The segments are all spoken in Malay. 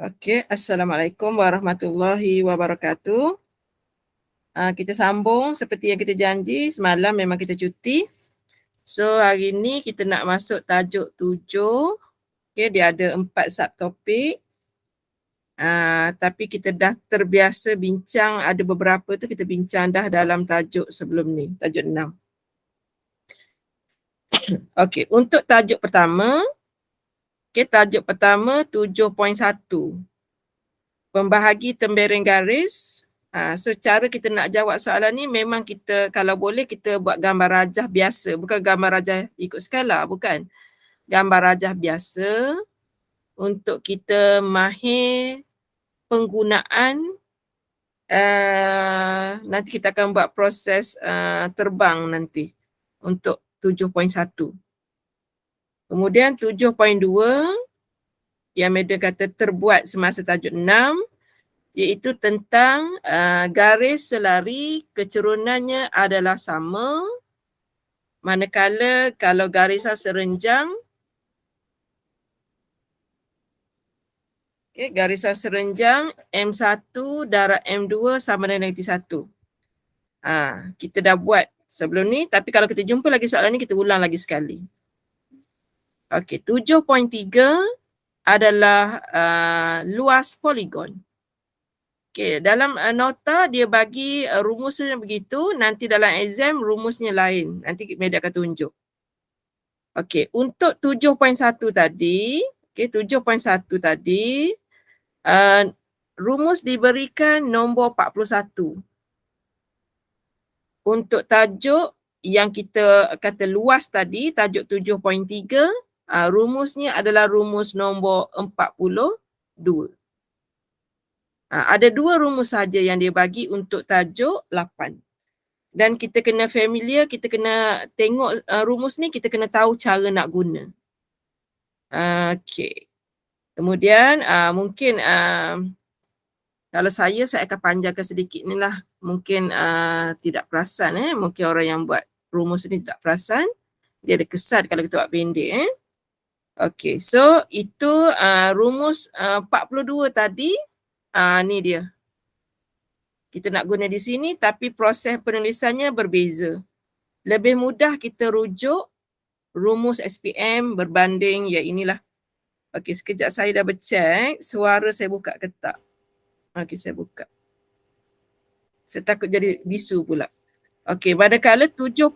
Okey, Assalamualaikum warahmatullahi wabarakatuh. Kita sambung seperti yang kita janji, semalam memang kita cuti. So, hari ni kita nak masuk tajuk 7. Okey, dia ada 4 subtopik. Tapi kita dah terbiasa bincang, ada beberapa tu kita bincang dah dalam tajuk sebelum ni, tajuk 6. Okey, untuk tajuk pertama, tajuk pertama 7.1. Pembahagi tembereng garis. So cara kita nak jawab soalan ni memang kita kalau boleh kita buat gambar rajah biasa, bukan gambar rajah ikut skala, bukan. Gambar rajah biasa untuk kita mahir penggunaan nanti kita akan buat proses terbang nanti untuk 7.1. Kemudian 7.2 yang Madam kata terbuat semasa tajuk 6, iaitu tentang garis selari kecerunannya adalah sama, manakala kalau garisan serenjang, garisan serenjang M1 darab M2 sama dengan negatif 1. Kita dah buat sebelum ni, tapi kalau kita jumpa lagi soalan ni, kita ulang lagi sekali. Okey, 7.3 adalah luas poligon. Okey, dalam nota dia bagi rumusnya begitu, nanti dalam exam rumusnya lain. Nanti Madam akan tunjuk. Okey, untuk 7.1 tadi, 7.1 tadi, rumus diberikan nombor 41. Untuk tajuk yang kita kata luas tadi, tajuk 7.3, rumusnya adalah rumus nombor 42. Ada 2 rumus saja yang dia bagi untuk tajuk 8. Dan kita kena familiar, kita kena tengok rumus ni, kita kena tahu cara nak guna. Okey. Kemudian mungkin kalau saya akan panjangkan sedikit ni lah. Mungkin tidak perasan. Mungkin orang yang buat rumus ni tidak perasan. Dia ada kesan kalau kita buat pendek. Okey, so itu rumus 42 tadi. Ni dia. Kita nak guna di sini tapi proses penulisannya berbeza. Lebih mudah kita rujuk rumus SPM berbanding inilah. Okey, sekejap saya dah bercek suara saya buka ke tak. Okey, saya buka. Saya takut jadi bisu pula. Okey, manakala 7.1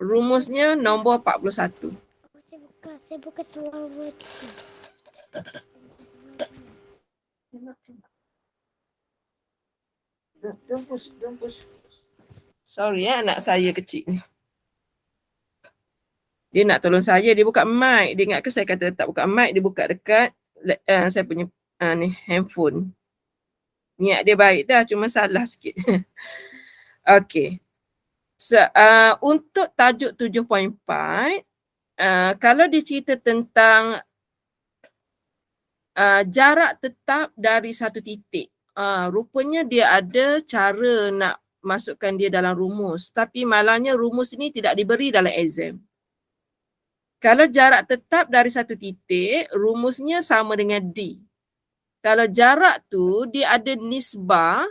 rumusnya nombor 41. Saya buka suara. Don't push. Sorry anak saya kecil ni. Dia nak tolong saya, dia buka mic. Dia ingat ke saya kata tak buka mic, dia buka dekat saya punya handphone. Niat dia baik dah, cuma salah sikit. Okey. So, untuk tajuk 7.4, kalau dia cerita tentang jarak tetap dari satu titik, rupanya dia ada cara nak masukkan dia dalam rumus. Tapi malangnya rumus ini tidak diberi dalam exam. Kalau jarak tetap dari satu titik, rumusnya sama dengan D. Kalau jarak tu dia ada nisbah,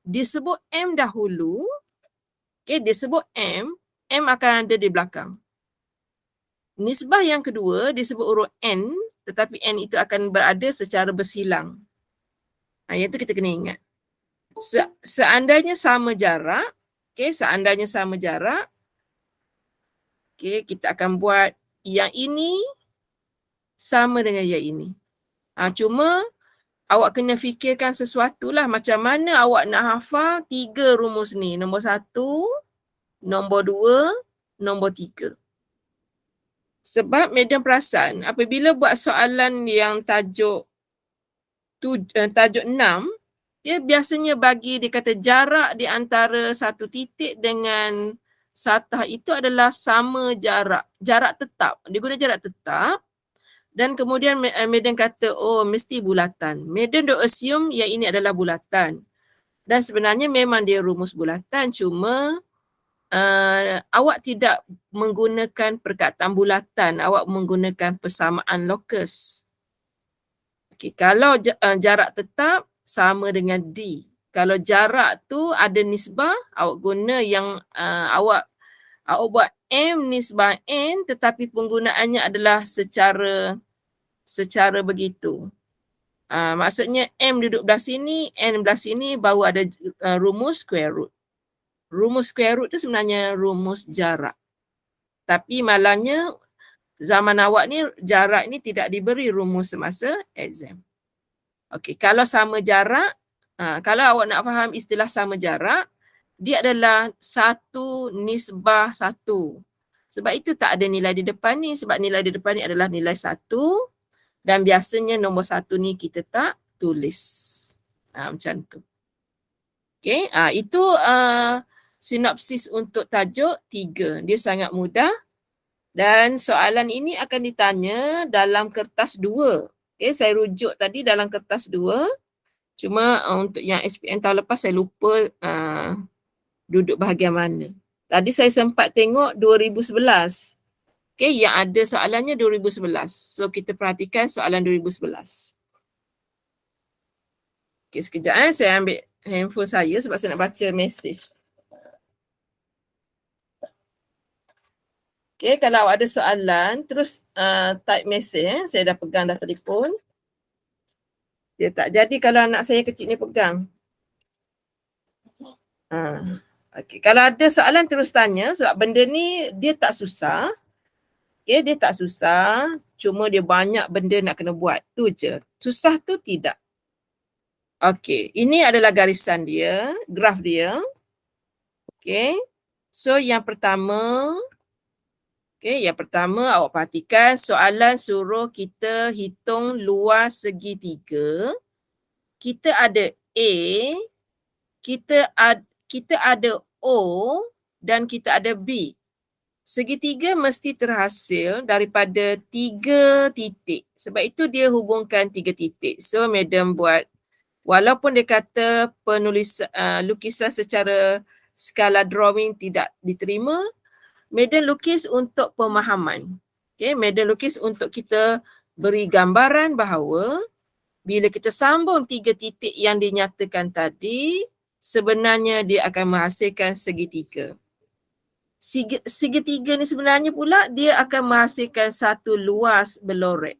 disebut M dahulu, disebut M akan ada di belakang. Nisbah yang kedua disebut huruf N, tetapi N itu akan berada secara bersilang. Yang itu kita kena ingat. Seandainya sama jarak, kita akan buat yang ini sama dengan yang ini. Cuma awak kena fikirkan sesuatu lah, macam mana awak nak hafal 3 rumus ni. Nombor 1, nombor 2, nombor 3. Sebab Madam perasan apabila buat soalan yang tajuk 6, dia biasanya bagi dia kata jarak di antara satu titik dengan satah itu adalah sama jarak tetap. Dia guna jarak tetap dan kemudian Madam kata mesti bulatan. Madam do assume yang ini adalah bulatan. Dan sebenarnya memang dia rumus bulatan, cuma awak tidak menggunakan perkataan bulatan, awak menggunakan persamaan lokus. Okay, kalau jarak tetap sama dengan D. Kalau jarak tu ada nisbah, awak guna yang awak buat M nisbah N tetapi penggunaannya adalah secara begitu. Maksudnya M duduk belah sini, N belah sini, baru ada rumus square root. Rumus square root tu sebenarnya rumus jarak. Tapi malangnya zaman awak ni jarak ni tidak diberi rumus semasa exam. Okey, kalau sama jarak, kalau awak nak faham istilah sama jarak, dia adalah 1 nisbah 1. Sebab itu tak ada nilai di depan ni. Sebab nilai di depan ni adalah nilai 1 dan biasanya nombor 1 ni kita tak tulis. Macam tu. Okey, itu sinopsis untuk tajuk 3. Dia sangat mudah dan soalan ini akan ditanya dalam kertas 2. Okey, saya rujuk tadi dalam kertas 2. Cuma untuk yang SPM tahun lepas saya lupa duduk bahagian mana. Tadi saya sempat tengok 2011. Okey, yang ada soalannya 2011. So kita perhatikan soalan 2011. Okey, sekejap saya ambil handphone saya sebab saya nak baca mesej. Okey, kalau ada soalan terus type mesej. Saya dah pegang dah telefon. Dia tak jadi kalau anak saya kecil ni pegang. Okey, kalau ada soalan terus tanya sebab benda ni dia tak susah. Okey, dia tak susah, cuma dia banyak benda nak kena buat. Tu je. Susah tu tidak. Okey, ini adalah garisan dia, graf dia. Okey. So yang pertama, awak perhatikan soalan suruh kita hitung luas segitiga. Kita ada A, kita ada O dan kita ada B. Segitiga mesti terhasil daripada 3 titik. Sebab itu dia hubungkan 3 titik. So madam buat, walaupun dia kata lukisan secara skala drawing tidak diterima, madam lukis untuk pemahaman. Okay, madam lukis untuk kita beri gambaran bahawa bila kita sambung 3 titik yang dinyatakan tadi, sebenarnya dia akan menghasilkan segitiga. Segitiga ni sebenarnya pula dia akan menghasilkan satu luas berlorek.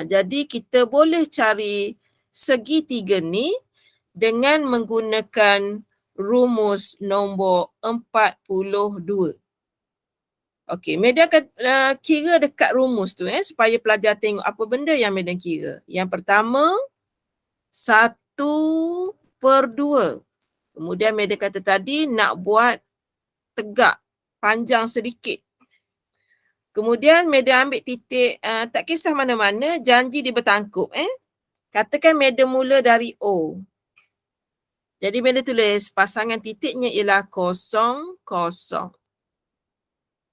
Jadi kita boleh cari segitiga ni dengan menggunakan rumus nombor 42. Okey, madam akan kira dekat rumus tu supaya pelajar tengok apa benda yang madam kira. Yang pertama 1/2. Kemudian madam kata tadi nak buat tegak, panjang sedikit. Kemudian madam ambil titik, tak kisah mana-mana, janji dia bertangkup. Katakan madam mula dari O. Jadi madam tulis pasangan titiknya ialah 0, 0.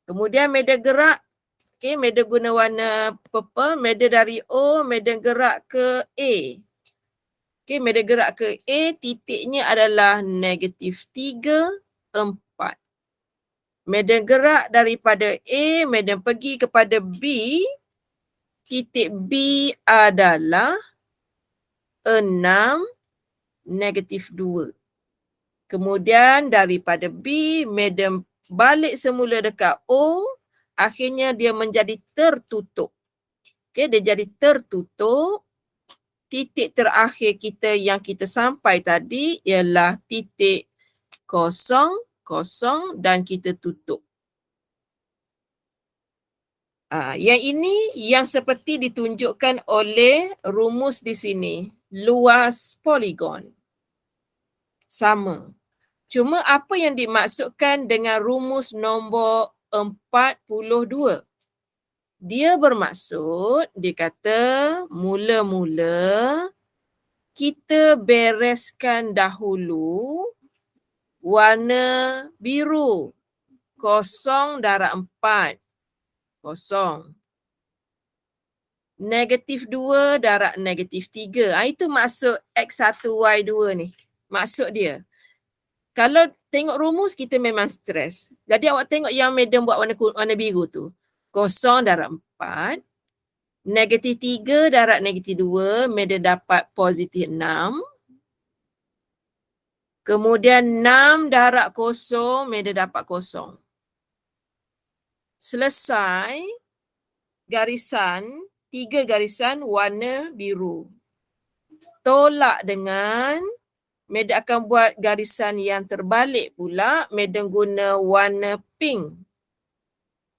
Kemudian madam gerak, madam guna warna purple, madam dari O, madam gerak ke A. Madam gerak ke A, titiknya adalah -3, 4. Madam gerak daripada A, madam pergi kepada B, titik B adalah 6, -2. Kemudian daripada B, madam balik semula dekat O, akhirnya dia menjadi tertutup. Dia jadi tertutup. Titik terakhir kita yang kita sampai tadi ialah titik 0, 0 dan kita tutup. Yang ini yang seperti ditunjukkan oleh rumus di sini. Luas poligon. Sama. Cuma apa yang dimaksudkan dengan rumus nombor 42? Dia bermaksud, dia kata mula-mula kita bereskan dahulu warna biru. 0/4. 0. -2 darab -3. Itu maksud X1, Y2 ni. Maksud dia. Kalau tengok rumus kita memang stres. Jadi awak tengok yang Madam buat warna biru tu. 0 darab 4. Negatif 3 darab negatif 2. Madam dapat positif 6. Kemudian 6 darab 0. Madam dapat 0. Selesai. Garisan. 3 garisan warna biru. Tolak dengan Madam akan buat garisan yang terbalik pula. Madam guna warna pink.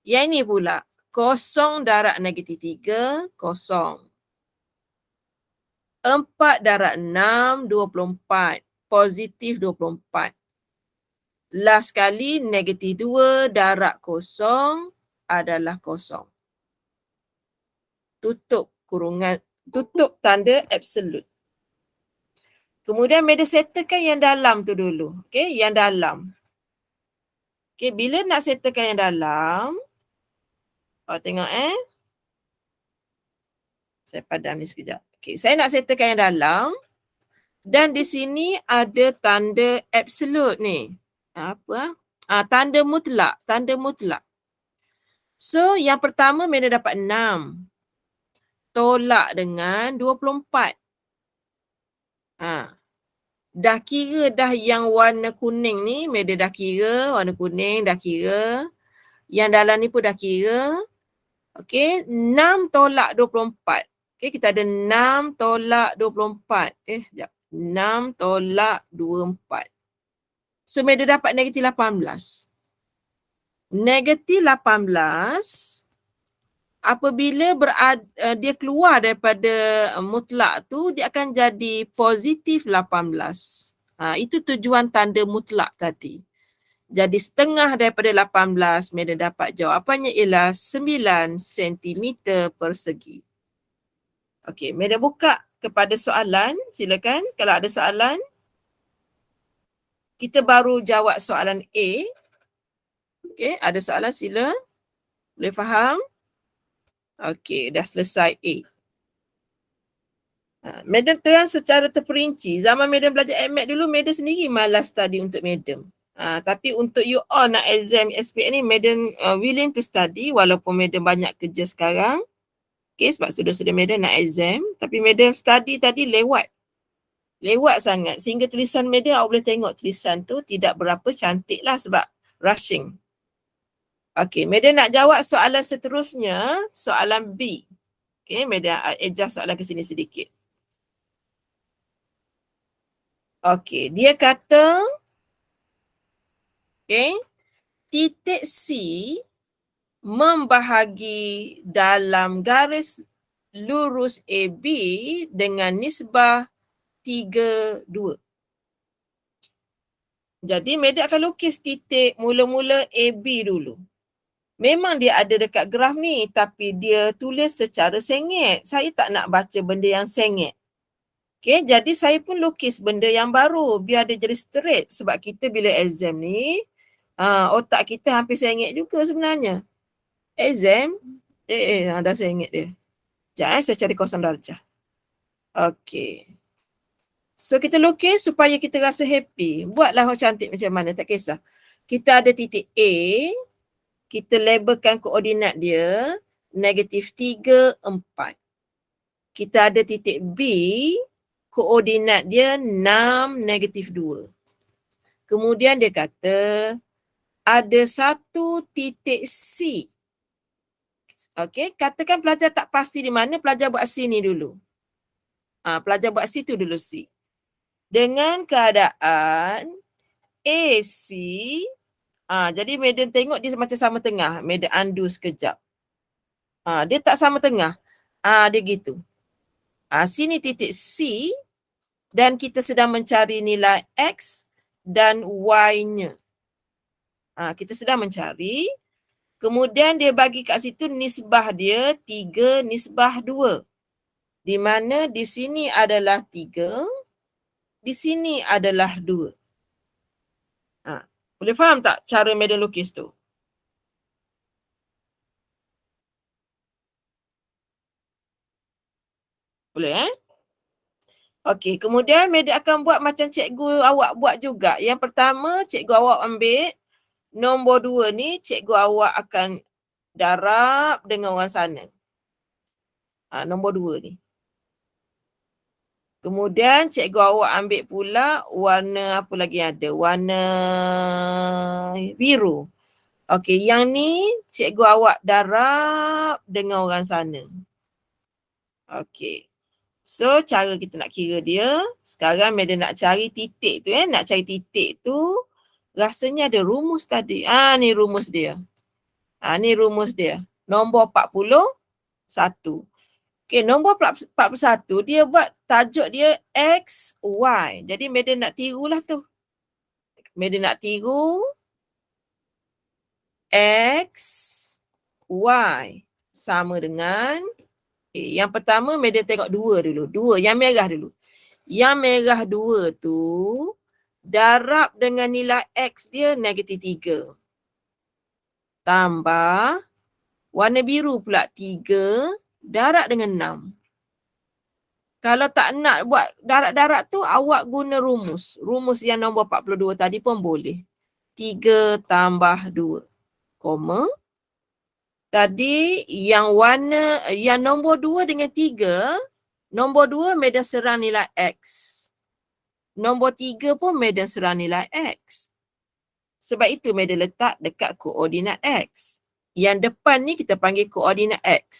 Yang ini pula. 0 darab negatif 3, 0. 4 darab 6, 24. Positif 24. Last sekali, negatif 2 darab 0 adalah 0. Tutup kurungan, tutup tanda absolute. Kemudian Madam settlekan yang dalam tu dulu. Okay, yang dalam. Okay, bila nak settlekan yang dalam, awak tengok saya padam ni sekejap. Okay, saya nak settlekan yang dalam. Dan di sini ada tanda absolute ni. Apa? Tanda mutlak. Tanda mutlak. So, yang pertama Madam dapat 6. Tolak dengan 24. Dah kira dah yang warna kuning ni, Madam dah kira, warna kuning dah kira. Yang dalam ni pun dah kira. Okey, 6 tolak 24. Okey, kita ada 6 tolak 24. Sekejap. 6 tolak 24. So, Madam dapat negatif 18. Negatif 18, apabila dia keluar daripada mutlak tu, dia akan jadi positif 18. Itu tujuan tanda mutlak tadi. Jadi setengah daripada 18, Madam dapat jawapannya ialah 9 cm persegi. Okey, Madam buka kepada soalan. Silakan kalau ada soalan. Kita baru jawab soalan A. Okey, ada soalan sila. Boleh faham? Okey, dah selesai A. Madam terang secara terperinci. Zaman Madam belajar AdMath dulu, Madam sendiri malas study untuk Madam. Tapi untuk you all nak exam SPM ni, Madam willing to study walaupun Madam banyak kerja sekarang. Okay, sebab sudah Madam nak exam. Tapi Madam study tadi lewat. Lewat sangat. Sehingga tulisan Madam, awak boleh tengok tulisan tu tidak berapa cantik lah sebab rushing. Okay, Madam nak jawab soalan seterusnya, soalan B. Okay, Madam adjust soalan ke sini sedikit. Okay, dia kata, okay, titik C membahagi dalam garis lurus AB dengan nisbah 3:2. Jadi, Madam akan lukis titik mula-mula AB dulu. Memang dia ada dekat graf ni, tapi dia tulis secara sengit. Saya tak nak baca benda yang sengit. Okay, jadi saya pun lukis benda yang baru biar dia jadi straight. Sebab kita bila exam ni, otak kita hampir sengit juga sebenarnya. Exam, dah sengit dia. Sekejap saya cari kosong darjah. Okay. So kita lukis supaya kita rasa happy. Buatlah cantik macam mana, tak kisah. Kita ada titik A, kita labelkan koordinat dia, negatif 3, 4. Kita ada titik B, koordinat dia 6, negatif 2. Kemudian dia kata, ada satu titik C. Okey, katakan pelajar tak pasti di mana, pelajar buat C ni dulu. Pelajar buat C tu dulu C. Dengan keadaan AC, jadi Madam tengok dia macam sama tengah. Madam undo sekejap. Dia tak sama tengah. Dia gitu. Sini titik C dan kita sedang mencari nilai X dan Y-nya. Kita sedang mencari. Kemudian dia bagi kat situ nisbah dia 3 nisbah 2. Di mana di sini adalah 3, di sini adalah 2. Boleh faham tak cara Madam lukis tu? Boleh Okey, kemudian Medik akan buat macam cikgu awak buat juga. Yang pertama, cikgu awak ambil nombor 2 ni, cikgu awak akan darab dengan orang sana. Nombor 2 ni. Kemudian cikgu awak ambil pula warna apa lagi yang ada? Warna biru. Okey, yang ni cikgu awak darab dengan orang sana. Okey. So, cara kita nak kira dia, sekarang Medik nak cari titik tu nak cari titik tu, rasanya ada rumus tadi. Ni rumus dia. Ni rumus dia. Nombor 41. Okey, nombor 41 dia buat tajuk dia X, Y. Jadi Medik nak tirulah tu. Medik nak tiru X, Y sama dengan yang pertama Medik tengok 2 dulu. 2, yang merah dulu. Yang merah 2 tu darab dengan nilai X dia -3. Tambah warna biru pula 3 darab dengan 6. Kalau tak nak buat darab-darab tu, awak guna rumus. Rumus yang nombor 42 tadi pun boleh. 3 tambah 2, koma. Tadi yang nombor 2 dengan 3, nombor 2 Medik serang nilai X. Nombor 3 pun Medik serang nilai X. Sebab itu Medik letak dekat koordinat X. Yang depan ni kita panggil koordinat X.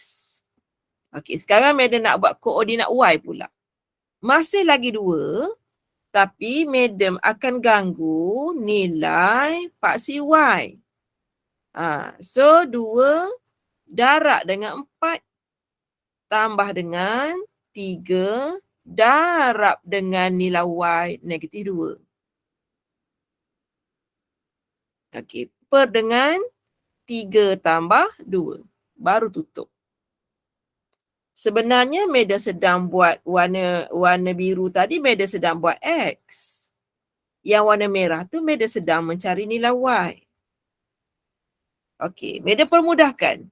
Okey, sekarang Medik nak buat koordinat Y pula. Masih lagi 2, tapi Medik akan ganggu nilai paksi Y. So, 2 darab dengan 4 tambah dengan 3 darab dengan nilai Y -2. Okey, per dengan 3 tambah 2. Baru tutup. Sebenarnya Medik sedang buat warna biru tadi, Medik sedang buat X. Yang warna merah tu Medik sedang mencari nilai Y. Okey, Medik permudahkan.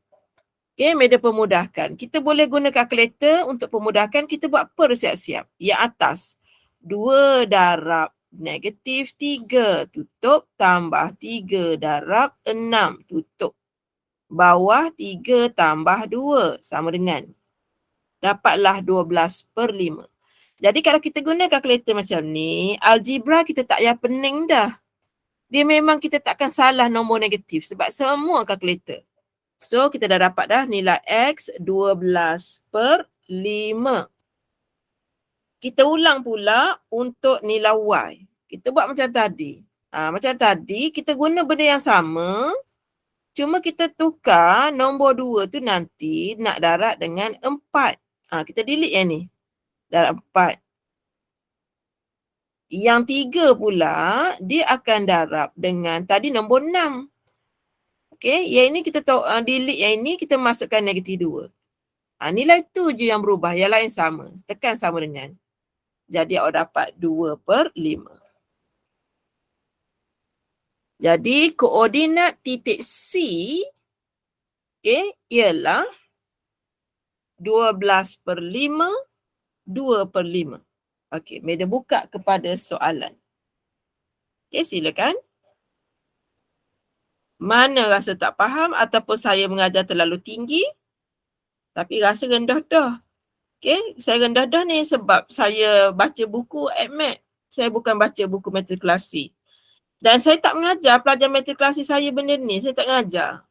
Okey, Medik permudahkan. Kita boleh guna kalkulator untuk pemudahkan. Kita buat per siap-siap. Yang atas, 2 darab -3 tutup tambah 3 darab 6 tutup. Bawah 3 tambah 2 sama dengan. Dapatlah 12/5. Jadi kalau kita guna kalkulator macam ni, algebra kita tak payah pening dah. Dia memang kita takkan salah nombor negatif sebab semua kalkulator. So kita dah dapat dah nilai X 12/5. Kita ulang pula untuk nilai Y. Kita buat macam tadi. Macam tadi kita guna benda yang sama. Cuma kita tukar nombor 2 tu nanti nak darab dengan 4. Kita delete yang ni. Darab 4. Yang 3 pula, dia akan darab dengan tadi nombor 6. Okey, yang ini kita delete yang ini, kita masukkan -2. Nilai tu je yang berubah, yang lain sama. Tekan sama dengan. Jadi awak dapat 2/5. Jadi koordinat titik C, ialah 12/5, 2/5. Okey, Medik buka kepada soalan. Silakan. Mana rasa tak faham ataupun saya mengajar terlalu tinggi, tapi rasa rendah dah. Saya rendah dah ni sebab saya baca buku AdMed. Saya bukan baca buku matrikulasi. Dan saya tak mengajar pelajar matrikulasi saya benda ni. Saya tak mengajar.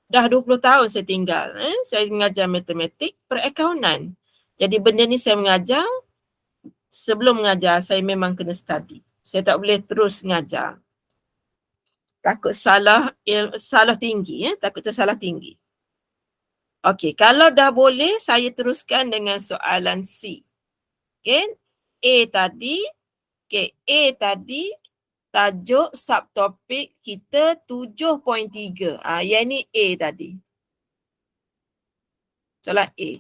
Dah 20 tahun saya tinggal. Saya mengajar matematik perakaunan. Jadi benda ni saya mengajar. Sebelum mengajar, saya memang kena study. Saya tak boleh terus mengajar. Takut salah tinggi. Takut tersalah tinggi. Okey, kalau dah boleh, saya teruskan dengan soalan C. A tadi, tajuk subtopik kita 7.3. Yang ni A tadi. Soalan A.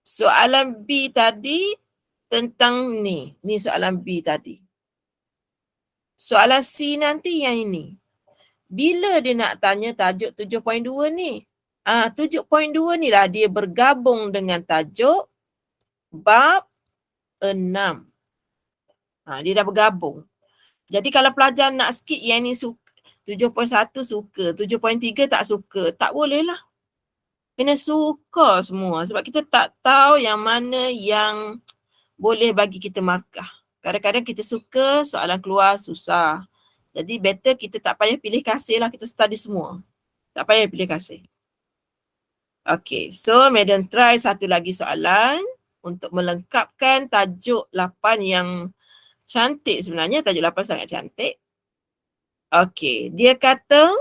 Soalan B tadi tentang ni. Ni soalan B tadi. Soalan C nanti yang ini. Bila dia nak tanya tajuk 7.2 ni? 7.2 ni lah dia bergabung dengan tajuk bab 6. Dia dah bergabung. Jadi kalau pelajar nak skip yang ni suka, 7.1 suka, 7.3 tak suka, tak boleh lah. Kena suka semua sebab kita tak tahu yang mana yang boleh bagi kita markah. Kadang-kadang kita suka, soalan keluar susah. Jadi better kita tak payah pilih kasih lah, kita study semua. Tak payah pilih kasih. Okay, so Madam try satu lagi soalan untuk melengkapkan tajuk 8 yang cantik sebenarnya. Tajuk 8 sangat cantik. Okay, dia kata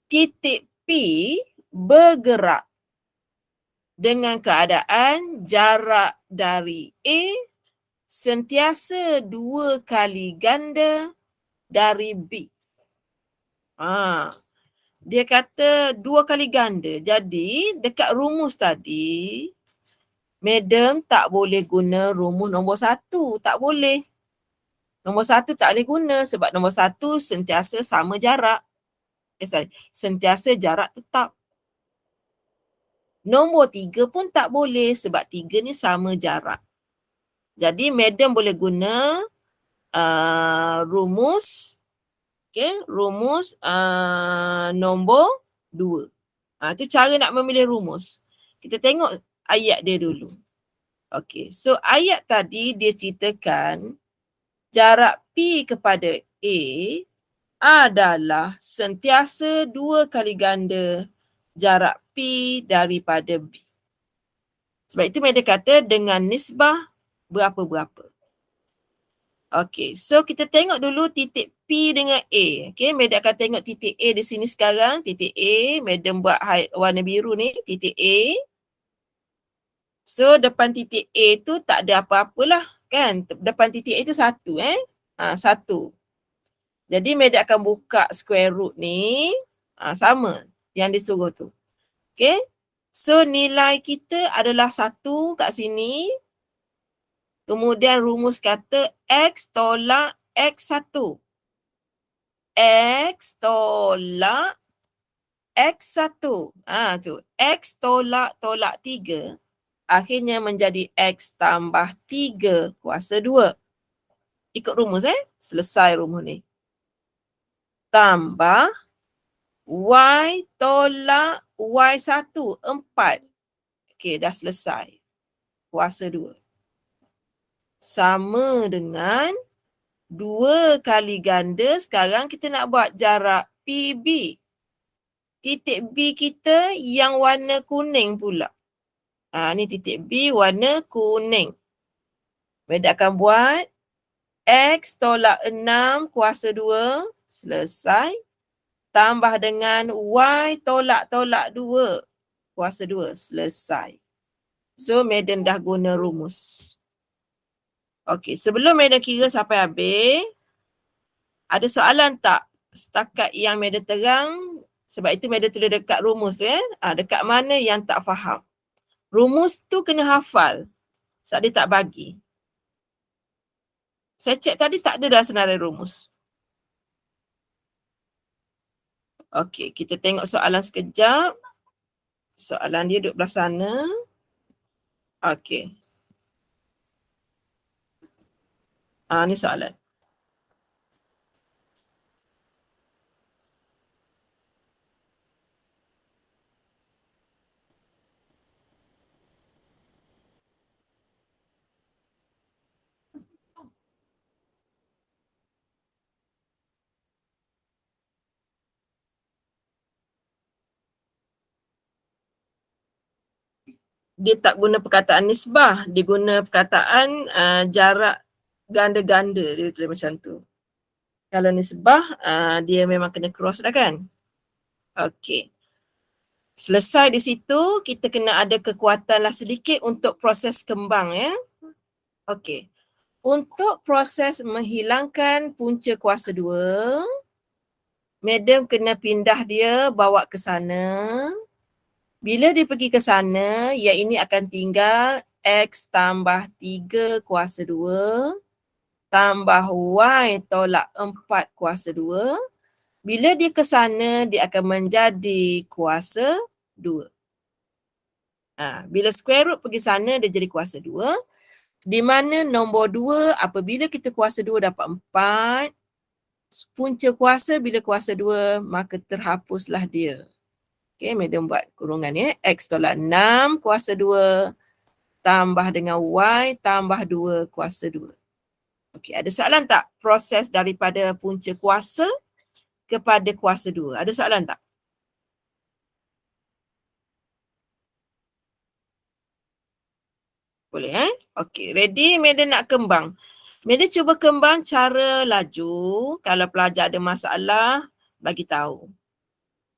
titik P bergerak dengan keadaan jarak dari A sentiasa 2 kali ganda dari B. Dia kata 2 kali ganda. Jadi dekat rumus tadi, Madam tak boleh guna rumus nombor 1. Tak boleh. Nombor 1 tak boleh guna sebab nombor 1 sentiasa sama jarak. Sentiasa jarak tetap. Nombor 3 pun tak boleh sebab 3 ni sama jarak. Jadi Madam boleh guna rumus rumus nombor 2. Itu cara nak memilih rumus. Kita tengok ayat dia dulu. Okey, so ayat tadi dia ceritakan jarak P kepada A adalah sentiasa 2 kali ganda jarak P daripada B. Sebab itu Madam kata dengan nisbah berapa-berapa. Okey, so kita tengok dulu titik P dengan A. Okey, Madam akan tengok titik A di sini sekarang. Titik A, Madam buat warna biru ni, titik A. So, depan titik A tu tak ada apa-apalah, kan? Depan titik A tu 1, 1. Jadi, Madam akan buka square root ni, sama yang disuruh tu. Okey, so nilai kita adalah 1 kat sini. Kemudian rumus kata X tolak X1. X tolak X1. Tu. X tolak 3. Akhirnya menjadi X tambah 3 kuasa 2. Ikut rumus selesai rumus ni. Tambah Y tolak Y1. 4. Okey, dah selesai. Kuasa 2. Sama dengan 2 kali ganda. Sekarang kita nak buat jarak PB. Titik B kita yang warna kuning pula. Ni titik B warna kuning. Madam akan buat X tolak 6 kuasa 2. Selesai. Tambah dengan Y tolak 2 kuasa 2. Selesai. So, Madam dah guna rumus. Okey, sebelum Madam kira sampai habis, ada soalan tak setakat yang Madam terang? Sebab itu Madam tulis dekat rumus tu dekat mana yang tak faham. Rumus tu kena hafal. Sebab dia tak bagi. Saya cek tadi tak ada dah senarai rumus. Okey, kita tengok soalan sekejap. Soalan dia duduk belah sana. Okey. Ni soalan. Dia tak guna perkataan nisbah, dia guna perkataan jarak ganda-ganda, dia tulis macam tu. Kalau nisbah, dia memang kena cross dah kan. Okey. Selesai di situ, kita kena ada kekuatan lah sedikit untuk proses kembang Okey. Untuk proses menghilangkan punca kuasa 2, Madam kena pindah dia bawa ke sana. Bila dia pergi ke sana, yang ini akan tinggal X tambah 3 kuasa 2 tambah Y tolak 4 kuasa 2. Bila dia ke sana, dia akan menjadi kuasa 2. Bila square root pergi sana dia jadi kuasa 2. Di mana nombor 2 apabila kita kuasa 2 dapat 4. Punca kuasa bila kuasa 2 maka terhapuslah dia. Okey, madam buat kurungan ya. X tolak 6 kuasa 2 tambah dengan Y tambah 2 kuasa 2. Okey, ada soalan tak? Proses daripada punca kuasa kepada kuasa 2. Ada soalan tak? Boleh Okey, ready? Madam nak kembang. Madam cuba kembang cara laju. Kalau pelajar ada masalah, bagi tahu.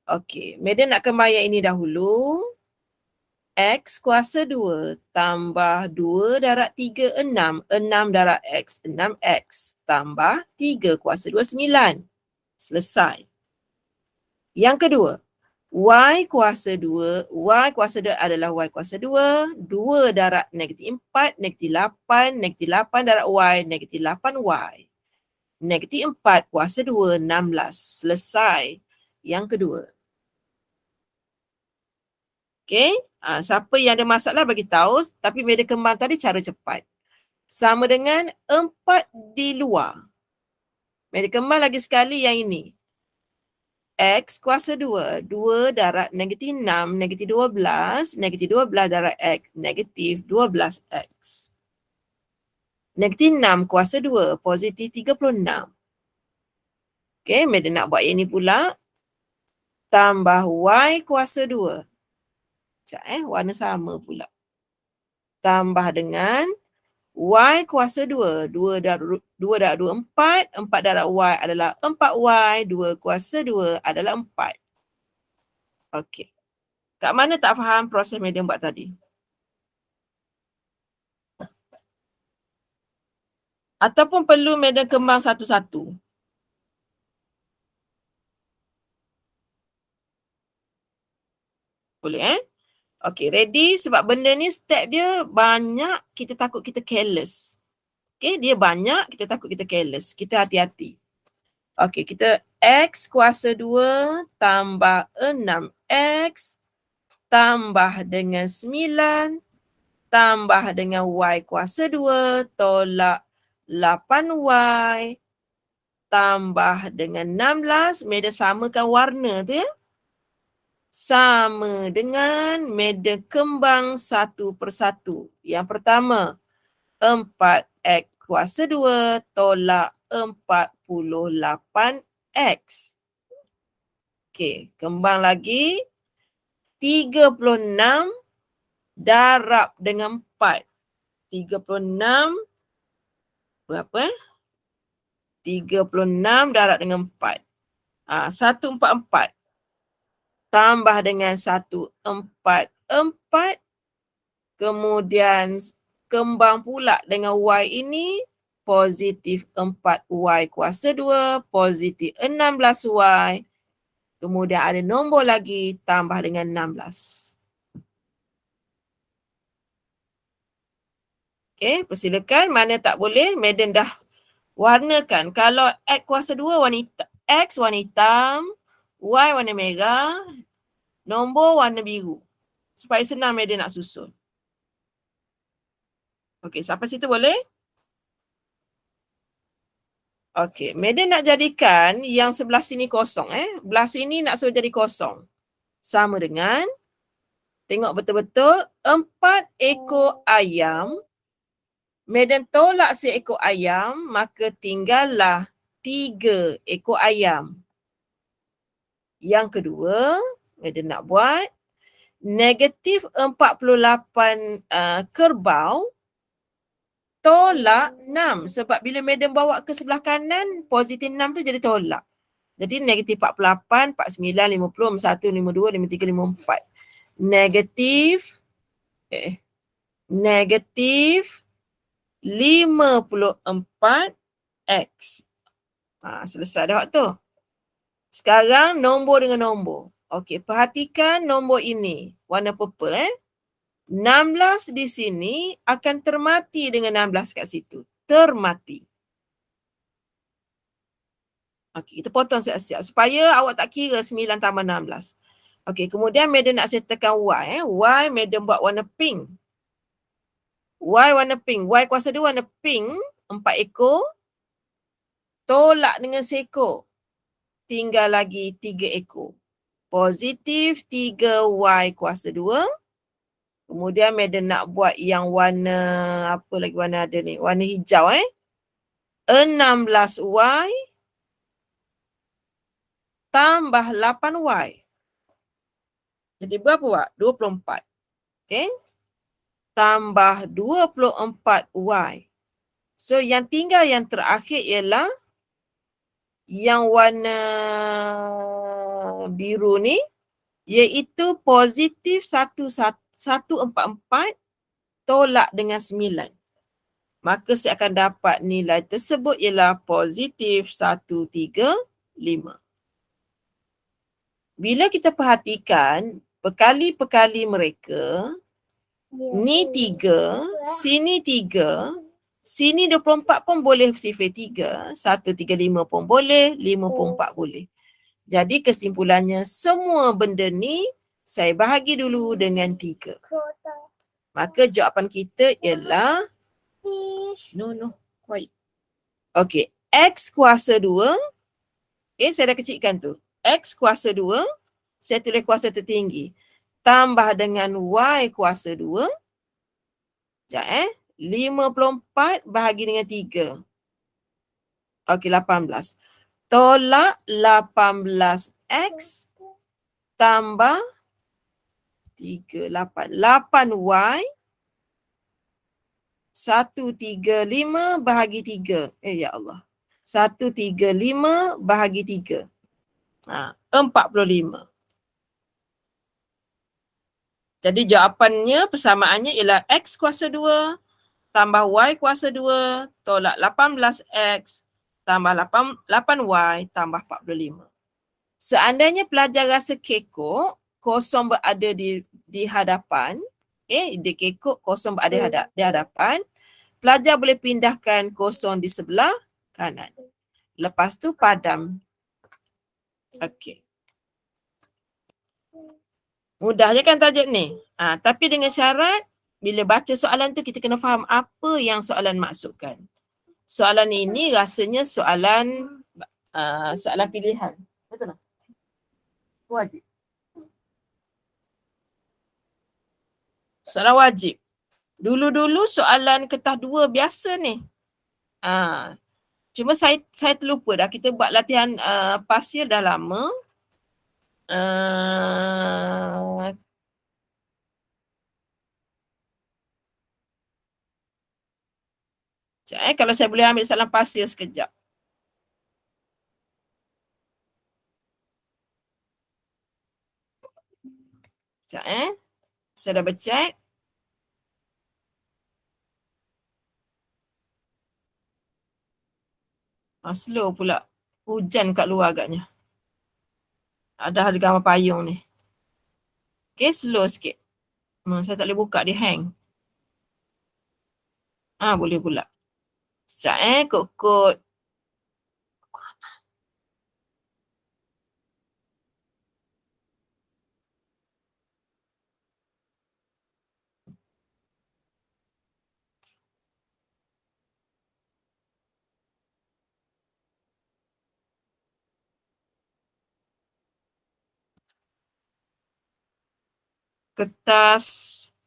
Okey, madam nak kembang yang ini dahulu. X kuasa 2 tambah 2 darab 3, 6. 6 darab X, 6X. Tambah 3 kuasa 2, 9. Selesai. Yang kedua, Y kuasa 2. Y kuasa 2 adalah Y kuasa 2. 2 darab negatif 4, negatif 8. Negatif 8 darab Y, negatif 8Y. Negatif 4 kuasa 2, 16. Selesai. Yang kedua. Okey, siapa yang ada masalah bagi tahu, tapi media kembang tadi cara cepat. Sama dengan 4 di luar. Media kembang lagi sekali yang ini. X kuasa 2. 2 darab negatif 6, negatif 12. Negatif 12 darab X, negatif 12X. Negatif 6 kuasa 2, positif 36. Okey, media nak buat yang ini pula. Tambah Y kuasa 2. Sekejap warna sama pula. Tambah dengan Y kuasa 2. 2 darab 2, 4. 4 darab Y adalah 4Y. 2 kuasa 2 adalah 4. Okey. Kat mana tak faham proses medium buat tadi? Ataupun perlu medium kembang satu-satu? Boleh Okey, ready? Sebab benda ni step dia banyak, kita takut kita careless. Okey, dia banyak, kita takut kita careless. Kita hati-hati. Okey, kita X kuasa 2 tambah 6X tambah dengan 9 tambah dengan Y kuasa 2 tolak 8Y tambah dengan 16. Media samakan warna tu ya. Sama dengan media kembang satu persatu. Yang pertama, 4X kuasa 2 tolak 48X. Okey, kembang lagi. 36 darab dengan 4. 36 berapa 36 darab dengan 4. 144 tambah dengan 144. Kemudian kembang pula dengan Y ini positif 4Y kuasa 2, positif 16Y. Kemudian ada nombor lagi tambah dengan 16. Okey, persilakan. Mana tak boleh, madam dah warnakan. Kalau X kuasa 2 warna hitam, X warna hitam, Y warna merah, nombor warna biru. Supaya senang madam nak susun. Okey, sampai situ boleh? Okey, madam nak jadikan yang sebelah sini kosong Belah sini nak suruh jadi kosong. Sama dengan, tengok betul-betul, 4 ekor ayam. Madam tolak seekor ayam, maka tinggallah 3 ekor ayam. Yang kedua, madam nak buat negatif 48 kerbau tolak 6. Sebab bila madam bawa ke sebelah kanan, positif 6 tu jadi tolak. Jadi negatif 48, 49, 50, 51, 52, 53, 54. Negatif negatif 54X. Selesai dah tu. Sekarang nombor dengan nombor. Okey, perhatikan nombor ini. Warna purple 16 di sini akan termati dengan 16 kat situ. Termati. Okey, kita potong siap-siap supaya awak tak kira 9 tambah 16. Okey, kemudian madam nak settlekan Y. Y madam buat warna pink. Y warna pink. Y kuasa 2 warna pink. 4 ekor. Tolak dengan seekor. Tinggal lagi 3 ekor. Positif 3Y kuasa 2. Kemudian madam nak buat yang warna, apa lagi warna ada ni? Warna hijau 16Y tambah 8Y. Jadi berapa Wak? 24. Okay. Tambah 24Y. So yang tinggal yang terakhir ialah yang warna biru ni, iaitu positif 144 tolak dengan 9. Maka saya akan dapat nilai tersebut ialah positif 135. Bila kita perhatikan pekali-pekali mereka, ni 3, sini 3, sini 24 pun boleh sifar 3, 135 pun boleh, 54 boleh. Jadi kesimpulannya semua benda ni saya bahagi dulu dengan 3. Maka jawapan kita ialah quiet. Okey, X kuasa 2. Saya dah kecilkan tu. X kuasa 2, saya tulis kuasa tertinggi. Tambah dengan Y kuasa 2. Sekejap 54 bahagi dengan 3. Okey, 18. Tolak 18X tambah 3, 8. 8Y 135 bahagi 3. Ya Allah. 135 bahagi 3. 45. Jadi jawapannya, persamaannya ialah X kuasa 2 tambah Y kuasa 2 tolak 18X tambah 8Y tambah 45. Seandainya pelajar rasa kekok, kosong berada di hadapan, dia kekok, kosong berada di hadapan, pelajar boleh pindahkan kosong di sebelah kanan. Lepas tu padam. Okey. Mudah je kan tajuk ni? Tapi dengan syarat, bila baca soalan tu kita kena faham apa yang soalan maksudkan. Soalan ini rasanya soalan soalan pilihan. Betul tak? Wajib. Soalan wajib. Dulu-dulu soalan kertas 2 biasa ni. Cuma saya terlupa dah. Kita buat latihan past year dah lama. Kalau saya boleh ambil soalan past year sekejap. Sekejap saya dah bercek. Slow pula. Hujan kat luar agaknya. Ada gambar payung ni. Okay, slow sikit. Saya tak boleh buka, dia hang. Boleh pula. Sekejap kod-kod. Kertas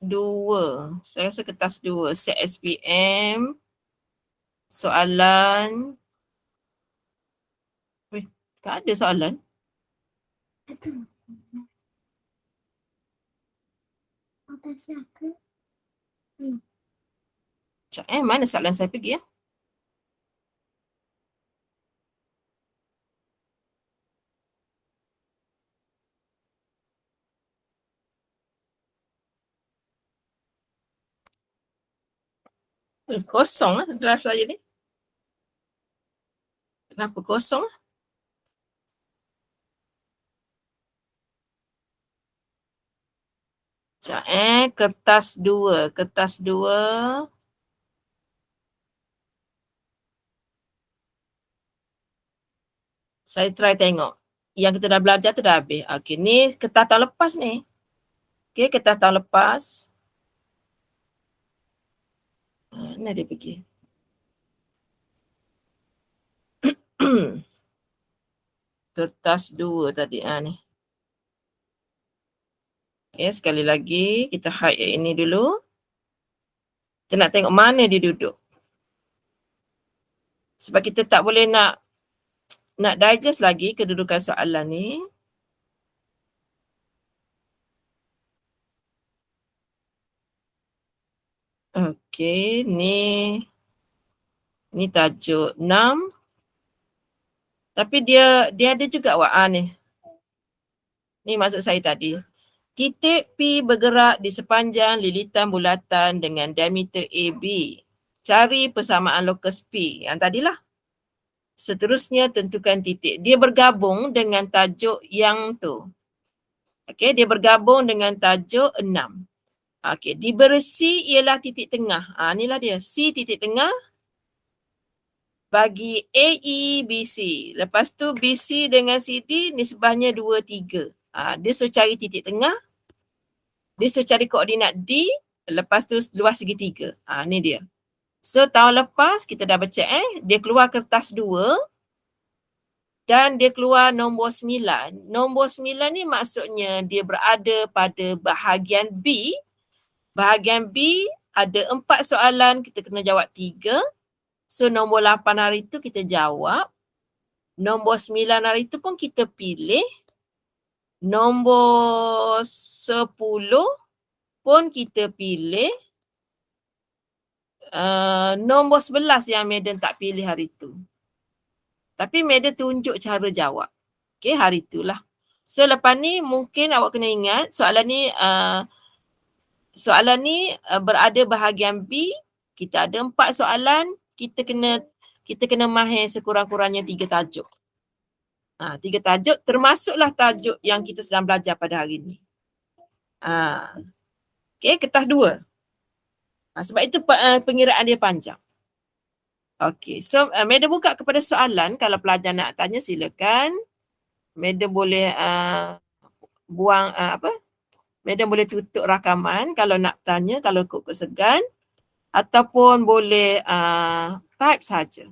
2. Saya rasa kertas 2. Set SPM. Soalan. Tak ada soalan. Mana soalan saya pergi ya? Kosong lah drive saya ni. Kenapa kosong lah? Kertas 2. Kertas 2. Saya try tengok. yang kita dah belajar tu dah habis. Okey, ni kertas tahun lepas ni. Okey, kertas tahun lepas. Mana dia pergi? Kertas 2 tadi. Ni. Okay, sekali lagi kita hide yang ini dulu. Kita nak tengok mana dia duduk. Sebab kita tak boleh nak digest lagi kedudukan soalan ni. Okey, ni tajuk 6. Tapi dia ada juga ni. Ni maksud saya tadi. Titik P bergerak di sepanjang lilitan bulatan dengan diameter AB. Cari persamaan lokus P. Yang tadilah. Seterusnya tentukan titik. Dia bergabung dengan tajuk yang tu. Okey, dia bergabung dengan tajuk 6. Okey, diberi C ialah titik tengah. Inilah dia. C titik tengah bagi AE, BC. Lepas tu BC dengan CD nisbahnya 2, 3. Dia suruh cari titik tengah. Dia suruh cari koordinat D. Lepas tu luas segitiga. Ni dia. So tahun lepas kita dah baca dia keluar kertas 2 dan dia keluar nombor 9. Nombor 9 ni maksudnya dia berada pada bahagian B. Bahagian B ada 4 soalan, kita kena jawab 3. So nombor 8 hari tu kita jawab. Nombor 9 hari tu pun kita pilih. Nombor 10 pun kita pilih. Nombor 11 yang Madam tak pilih hari tu. Tapi Madam tunjuk cara jawab. Okay, hari itulah. So lepas ni mungkin awak kena ingat soalan ni berada bahagian B. Kita ada 4 soalan. Kita kena mahir sekurang-kurangnya 3 tajuk. 3 tajuk termasuklah tajuk yang kita sedang belajar pada hari ini. Okay, kertas 2. Sebab itu pengiraan dia panjang. Okay, so Madam buka kepada soalan. Kalau pelajar nak tanya silakan. Madam boleh buang Madam boleh tutup rakaman kalau nak tanya, kalau kok segan. Ataupun boleh type saja.